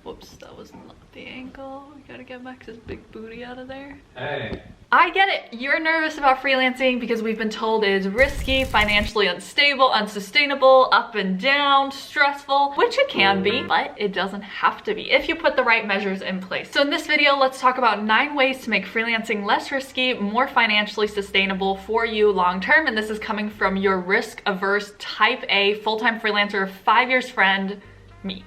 Whoops, that was not the angle. We gotta get Max's big booty out of there. Hey. I get it. You're nervous about freelancing because we've been told it is risky, financially unstable, unsustainable, up and down, stressful, which it can be, but it doesn't have to be if you put the right measures in place. So in this video, let's talk about 9 ways to make freelancing less risky, more financially sustainable for you long term. And this is coming from your risk-averse type A full-time freelancer, 5 years friend, me.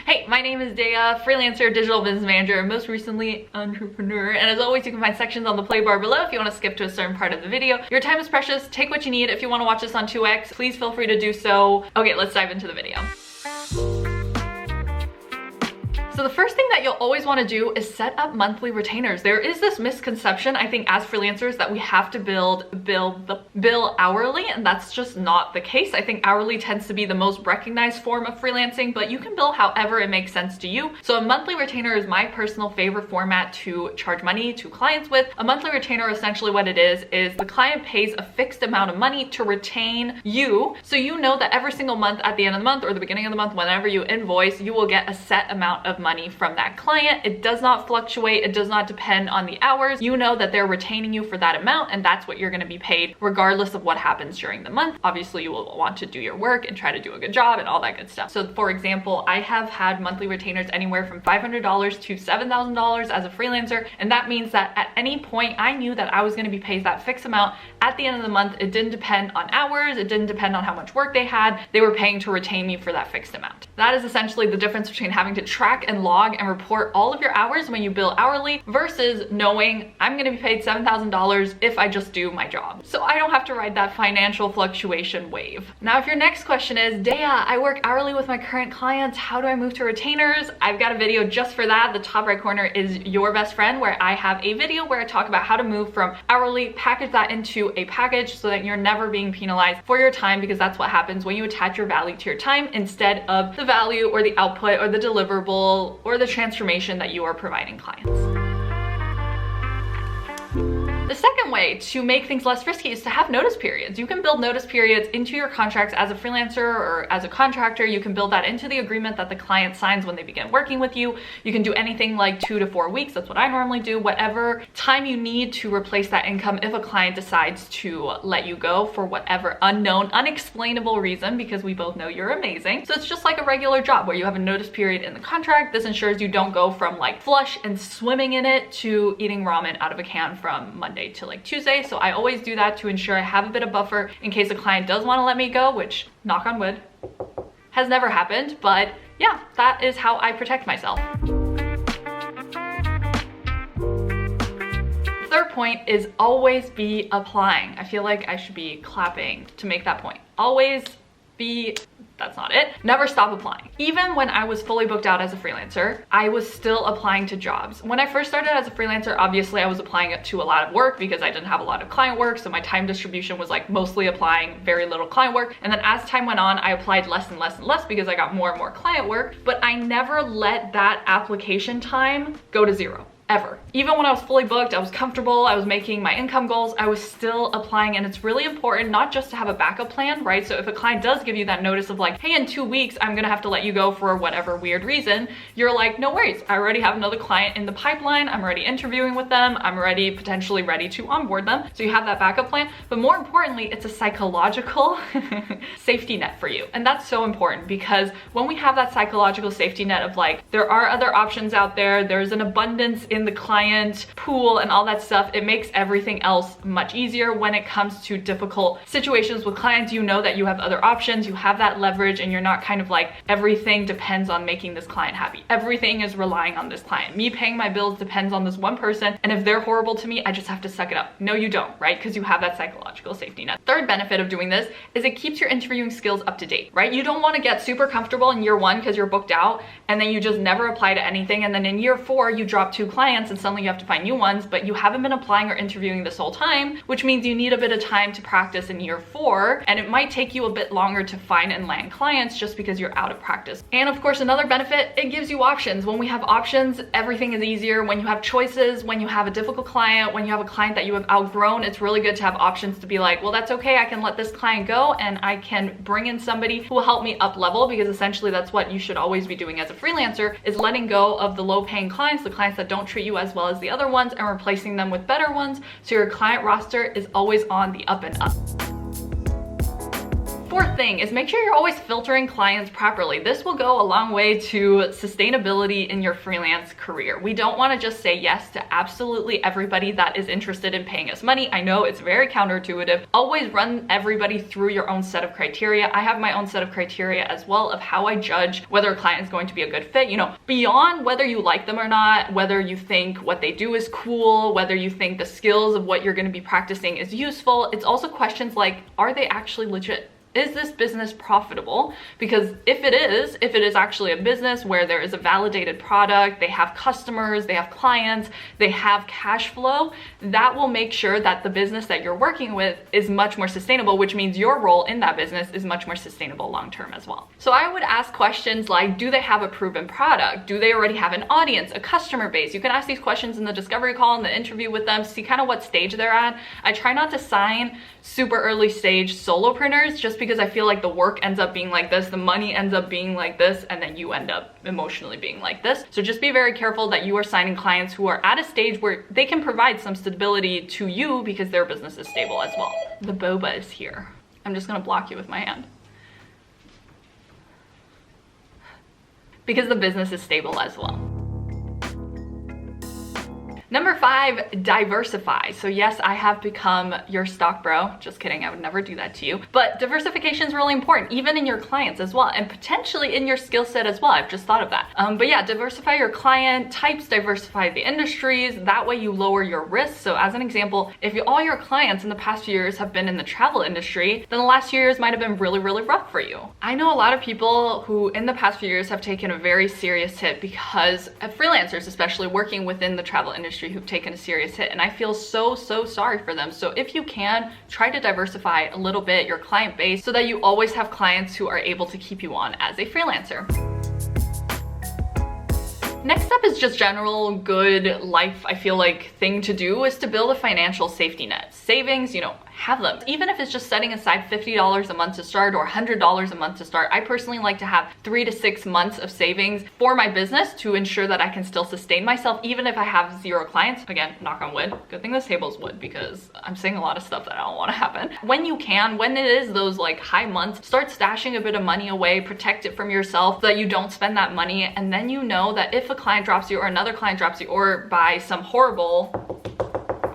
Hey, my name is Dea, freelancer, digital business manager, and most recently entrepreneur. And as always, you can find sections on the play bar below if you want to skip to a certain part of the video. Your time is precious. Take what you need. If you want to watch this on 2x, please feel free to do so. Okay, let's dive into the video. So the first thing that you'll always want to do is set up monthly retainers. There is this misconception, I think, as freelancers that we have to bill hourly, and that's just not the case. I think hourly tends to be the most recognized form of freelancing, but you can bill however it makes sense to you. So a monthly retainer is my personal favorite format to charge money to clients with. A monthly retainer, essentially what it is the client pays a fixed amount of money to retain you. So you know that every single month at the end of the month or the beginning of the month, whenever you invoice, you will get a set amount of money from that client. It does not fluctuate. It does not depend on the hours. You know that they're retaining you for that amount, and that's what you're going to be paid regardless of what happens during the month. Obviously, you will want to do your work and try to do a good job and all that good stuff. So for example, I have had monthly retainers anywhere from $500 to $7,000 as a freelancer. And that means that at any point I knew that I was going to be paid that fixed amount at the end of the month. It didn't depend on hours. It didn't depend on how much work they had. They were paying to retain me for that fixed amount. That is essentially the difference between having to track and log and report all of your hours when you bill hourly versus knowing I'm going to be paid $7,000 if I just do my job. So I don't have to ride that financial fluctuation wave. Now, if your next question is, Dea, I work hourly with my current clients, how do I move to retainers? I've got a video just for that. The top right corner is your best friend, where I have a video where I talk about how to move from hourly, package that into a package so that you're never being penalized for your time, because that's what happens when you attach your value to your time instead of the value or the output or the deliverable or the transformation that you are providing clients. The second way to make things less risky is to have notice periods. You can build notice periods into your contracts as a freelancer or as a contractor. You can build that into the agreement that the client signs when they begin working with you. You can do anything like 2 to 4 weeks. That's what I normally do. Whatever time you need to replace that income if a client decides to let you go for whatever unknown, unexplainable reason, because we both know you're amazing. So it's just like a regular job where you have a notice period in the contract. This ensures you don't go from like flush and swimming in it to eating ramen out of a can from Monday to like Tuesday. So I always do that to ensure I have a bit of buffer in case a client does want to let me go, which, knock on wood, has never happened. But yeah, that is how I protect myself. Third point is always be applying. I feel like I should be clapping to make that point. Always be, that's not it. Never stop applying. Even when I was fully booked out as a freelancer, I was still applying to jobs. When I first started as a freelancer, obviously I was applying to a lot of work because I didn't have a lot of client work. So my time distribution was like mostly applying, very little client work. And then as time went on, I applied less and less and less because I got more and more client work, but I never let that application time go to zero. Ever. Even when I was fully booked, I was comfortable, I was making my income goals, I was still applying. And it's really important not just to have a backup plan, right? So if a client does give you that notice of like, hey, in 2 weeks, I'm gonna have to let you go for whatever weird reason, you're like, no worries, I already have another client in the pipeline, I'm already interviewing with them, I'm already potentially ready to onboard them. So you have that backup plan, but more importantly, it's a psychological safety net for you. And that's so important because when we have that psychological safety net of like, there are other options out there, there's an abundance in the client pool and all that stuff, it makes everything else much easier when it comes to difficult situations with clients. You know that you have other options, you have that leverage, and you're not kind of like, everything depends on making this client happy. Everything is relying on this client. Me paying my bills depends on this one person, and if they're horrible to me, I just have to suck it up. No, you don't, right? Because you have that psychological safety net. Third benefit of doing this is it keeps your interviewing skills up to date, right? You don't want to get super comfortable in year 1 because you're booked out, and then you just never apply to anything, and then in year 4, you drop 2 clients clients and suddenly you have to find new ones, but you haven't been applying or interviewing this whole time, which means you need a bit of time to practice in year 4, and it might take you a bit longer to find and land clients just because you're out of practice. And of course, another benefit, it gives you options. When we have options, everything is easier. When you have choices, when you have a difficult client, when you have a client that you have outgrown, it's really good to have options to be like, well, that's okay, I can let this client go and I can bring in somebody who will help me up level, because essentially that's what you should always be doing as a freelancer, is letting go of the low paying clients, the clients that don't treat you as well as the other ones, and replacing them with better ones, so your client roster is always on the up and up. Fourth thing is make sure you're always filtering clients properly. This will go a long way to sustainability in your freelance career. We don't want to just say yes to absolutely everybody that is interested in paying us money. I know it's very counterintuitive. Always run everybody through your own set of criteria. I have my own set of criteria as well of how I judge whether a client is going to be a good fit. You know, beyond whether you like them or not, whether you think what they do is cool, whether you think the skills of what you're going to be practicing is useful, it's also questions like, are they actually legit? Is this business profitable? Because if it is actually a business where there is a validated product, they have customers, they have clients, they have cash flow, that will make sure that the business that you're working with is much more sustainable, which means your role in that business is much more sustainable long-term as well. So I would ask questions like, do they have a proven product? Do they already have an audience, a customer base? You can ask these questions in the discovery call, in the interview with them, see kind of what stage they're at. I try not to sign super early stage solopreneurs just because I feel like the work ends up being like this, the money ends up being like this, and then you end up emotionally being like this. So just be very careful that you are signing clients who are at a stage where they can provide some stability to you because their business is stable as well. The boba is here. I'm just gonna block you with my hand. Because the business is stable as well. Number 5, diversify. So yes, I have become your stock bro. Just kidding, I would never do that to you. But diversification is really important, even in your clients as well, and potentially in your skill set as well. I've just thought of that. But yeah, diversify your client types, diversify the industries. That way you lower your risk. So as an example, if all your clients in the past few years have been in the travel industry, then the last few years might have been really, really rough for you. I know a lot of people who in the past few years have taken a very serious hit because of freelancers, especially working within the travel industry, who've taken a serious hit, and I feel so sorry for them. So if you can, try to diversify a little bit your client base so that you always have clients who are able to keep you on as a freelancer. Next up is just general good life, I feel like, thing to do is to build a financial safety net. Savings, you know, have them. Even if it's just setting aside $50 a month to start or $100 a month to start, I personally like to have 3 to 6 months of savings for my business to ensure that I can still sustain myself even if I have 0 clients. Again, knock on wood. Good thing this table is wood because I'm saying a lot of stuff that I don't want to happen. When you can, when it is those like high months, start stashing a bit of money away, protect it from yourself so that you don't spend that money, and then you know that if a client drops you or another client drops you, or by some horrible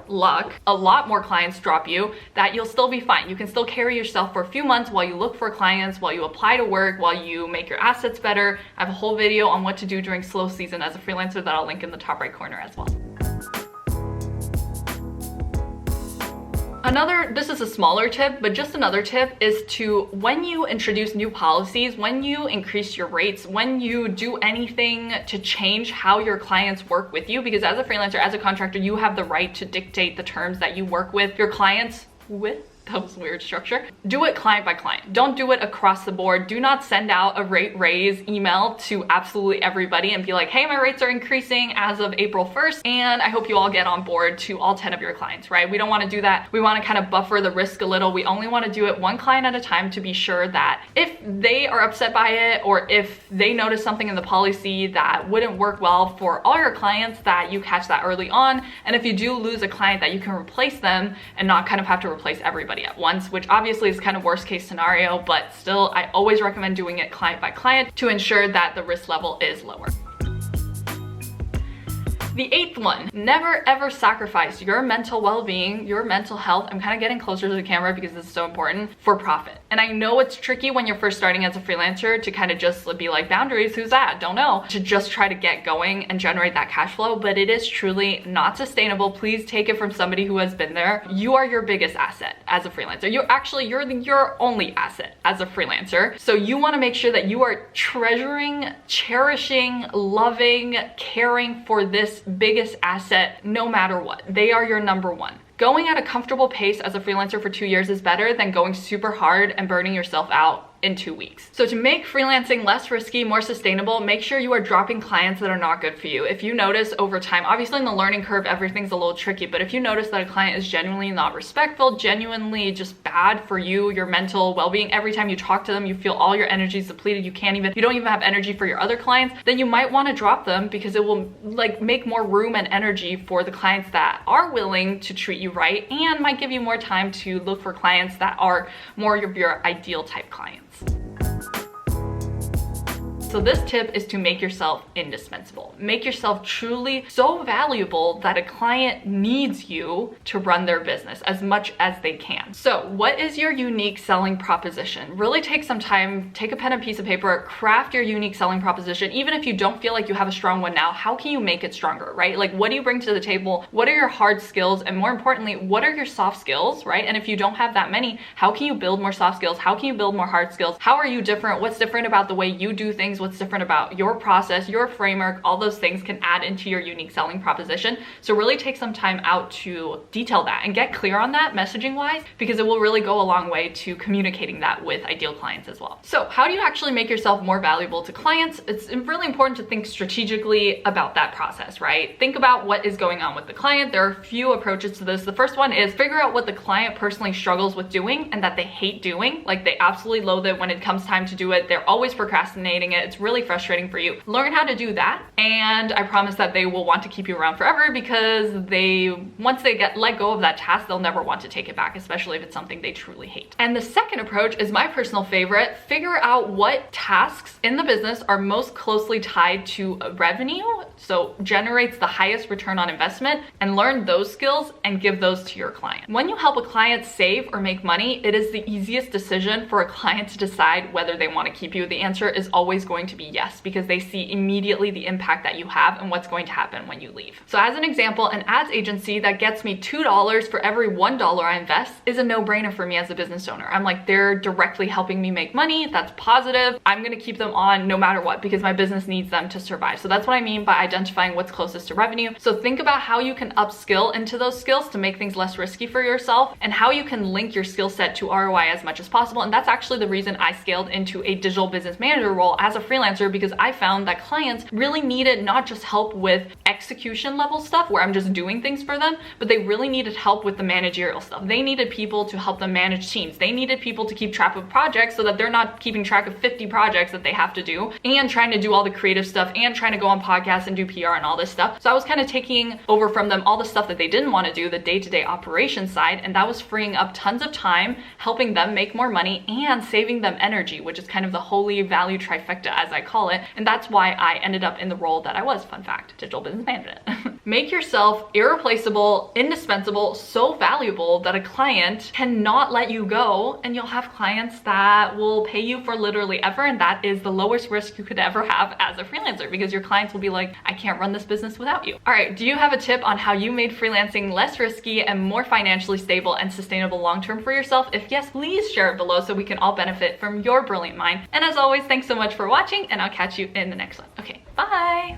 luck, a lot more clients drop you, that you'll still be fine. You can still carry yourself for a few months while you look for clients, while you apply to work, while you make your assets better. I have a whole video on what to do during slow season as a freelancer that I'll link in the top right corner as well. This is a smaller tip, but just another tip is to, when you introduce new policies, when you increase your rates, when you do anything to change how your clients work with you, because as a freelancer, as a contractor, you have the right to dictate the terms that you work with your clients with. That was a weird structure. Do it client by client. Don't do it across the board. Do not send out a rate raise email to absolutely everybody and be like, hey, my rates are increasing as of April 1st, and I hope you all get on board to all 10 of your clients, right? We don't want to do that. We want to kind of buffer the risk a little. We only want to do it one client at a time to be sure that if they are upset by it, or if they notice something in the policy that wouldn't work well for all your clients, that you catch that early on. And if you do lose a client, that you can replace them and not kind of have to replace everybody at once, which obviously is kind of worst case scenario, but still I always recommend doing it client by client to ensure that the risk level is lower. The 8th one, never ever sacrifice your mental well-being, your mental health. I'm kind of getting closer to the camera because this is so important, for profit. And I know it's tricky when you're first starting as a freelancer to kind of just be like, boundaries, who's that? Don't know. To just try to get going and generate that cash flow, but it is truly not sustainable. Please take it from somebody who has been there. You are your biggest asset as a freelancer. You're your only asset as a freelancer. So you want to make sure that you are treasuring, cherishing, loving, caring for this biggest asset no matter what. They are your number one. Going at a comfortable pace as a freelancer for 2 years is better than going super hard and burning yourself out in 2 weeks. So to make freelancing less risky, more sustainable, make sure you are dropping clients that are not good for you. If you notice over time, obviously in the learning curve, everything's a little tricky, but if you notice that a client is genuinely not respectful, genuinely just bad for you, your mental well-being, every time you talk to them, you feel all your energy is depleted, you don't even have energy for your other clients, then you might want to drop them because it will like make more room and energy for the clients that are willing to treat you right and might give you more time to look for clients that are more of your ideal type clients. So this tip is to make yourself indispensable. Make yourself truly so valuable that a client needs you to run their business as much as they can. So what is your unique selling proposition? Really take some time, take a pen and piece of paper, craft your unique selling proposition. Even if you don't feel like you have a strong one now, how can you make it stronger, right? Like what do you bring to the table? What are your hard skills? And more importantly, what are your soft skills, right? And if you don't have that many, how can you build more soft skills? How can you build more hard skills? How are you different? What's different about the way you do things? What's different about your process, your framework? All those things can add into your unique selling proposition. So really take some time out to detail that and get clear on that messaging wise, because it will really go a long way to communicating that with ideal clients as well. So how do you actually make yourself more valuable to clients? It's really important to think strategically about that process, right? Think about what is going on with the client. There are a few approaches to this. The first one is figure out what the client personally struggles with doing and that they hate doing. Like they absolutely loathe it when it comes time to do it. They're always procrastinating it. It's really frustrating for you. Learn how to do that, and I promise that they will want to keep you around forever, because once they get let go of that task, they'll never want to take it back, especially if it's something they truly hate. And the second approach is my personal favorite. Figure out what tasks in the business are most closely tied to revenue, so generates the highest return on investment, and learn those skills and give those to your client. When you help a client save or make money, it is the easiest decision for a client to decide whether they want to keep you. The answer is always going to be yes, because they see immediately the impact that you have and what's going to happen when you leave. So as an example, an ads agency that gets me $2 for every $1 I invest is a no-brainer for me as a business owner. I'm like, they're directly helping me make money. That's positive. I'm going to keep them on no matter what, because my business needs them to survive. So that's what I mean by identifying what's closest to revenue. So think about how you can upskill into those skills to make things less risky for yourself, and how you can link your skill set to ROI as much as possible. And that's actually the reason I scaled into a digital business manager role as a freelancer, because I found that clients really needed not just help with execution level stuff where I'm just doing things for them, but they really needed help with the managerial stuff. They needed people to help them manage teams. They needed people to keep track of projects so that they're not keeping track of 50 projects that they have to do, and trying to do all the creative stuff, and trying to go on podcasts and do PR and all this stuff. So I was kind of taking over from them all the stuff that they didn't want to do, the day-to-day operations side, and that was freeing up tons of time, helping them make more money and saving them energy, which is kind of the holy value trifecta, as I call it. And that's why I ended up in the role that I was. Fun fact, digital business management. Make yourself irreplaceable, indispensable, so valuable that a client cannot let you go, and you'll have clients that will pay you for literally ever, and that is the lowest risk you could ever have as a freelancer, because your clients will be like, I can't run this business without you. All right, do you have a tip on how you made freelancing less risky and more financially stable and sustainable long-term for yourself? If yes, please share it below so we can all benefit from your brilliant mind. And as always, thanks so much for watching, and I'll catch you in the next one. Okay, bye.